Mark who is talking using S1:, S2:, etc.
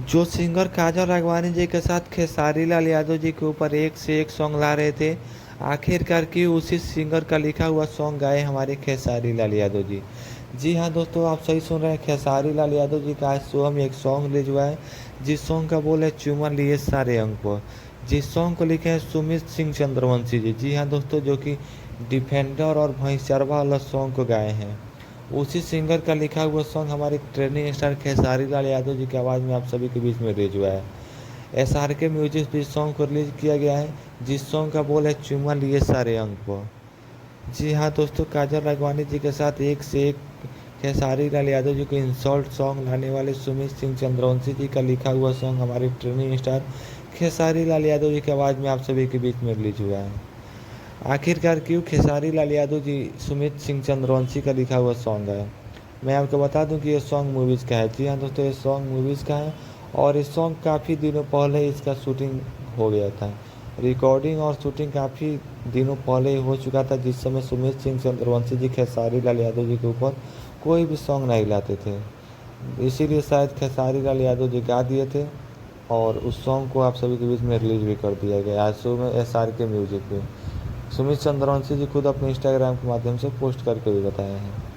S1: जो सिंगर काजल राघवानी जी के साथ खेसारी लाल यादव जी के ऊपर एक से एक सॉन्ग ला रहे थे, आखिरकार क्यों उसी सिंगर का लिखा हुआ सॉन्ग गाए हमारे खेसारी लाल यादव जी। जी हाँ दोस्तों, आप सही सुन रहे हैं। खेसारी लाल यादव जी का आज सुबह में एक सॉन्ग रिलीज हुआ है, जिस सॉन्ग का बोल है चुमा लिए सारे अंक पर। जिस सॉन्ग को लिखे हैं सुमित सिंह चंद्रवंशी जी। जी हाँ दोस्तों, जो कि डिफेंडर और भैंसरवा वाला सॉन्ग को गाए हैं। उसी सिंगर का लिखा हुआ सॉन्ग हमारे ट्रेंडिंग स्टार खेसारी लाल यादव जी की आवाज़ में आप सभी के बीच में रिलीज हुआ है। SRK म्यूजिक भी सॉन्ग को रिलीज किया गया है, जिस सॉन्ग का बोल है चुमा लिए सारे अंक पर। जी हाँ दोस्तों, काजल राघवानी जी के साथ एक से एक खेसारी लाल यादव जी को इंसल्ट सॉन्ग लाने वाले सुमित सिंह चंद्रवंशी जी का लिखा हुआ सॉन्ग हमारे ट्रेंडिंग स्टार खेसारी लाल यादव जी की आवाज़ में आप सभी के बीच में रिलीज हुआ है। आखिरकार क्यों खेसारी लाल यादव जी सुमित सिंह चंद्रवंशी का लिखा हुआ सॉन्ग है। मैं आपको बता दूं कि ये सॉन्ग मूवीज़ का है। जी हाँ दोस्तों, ये सॉन्ग मूवीज़ का है और इस सॉन्ग काफ़ी दिनों पहले इसका शूटिंग हो गया था। रिकॉर्डिंग और शूटिंग काफ़ी दिनों पहले ही हो चुका था, जिस समय सुमित सिंह चंद्रवंशी जी खेसारी लाल यादव जी के ऊपर कोई भी सॉन्ग नहीं लाते थे। इसीलिए शायद खेसारी लाल यादव जी गा दिए थे और उस सॉन्ग को आप सभी के बीच में रिलीज भी कर दिया गया आज सुबह में SRK म्यूजिक पे। सुमित चंद्रवंशी जी खुद अपने इंस्टाग्राम के माध्यम से पोस्ट करके भी बताए हैं।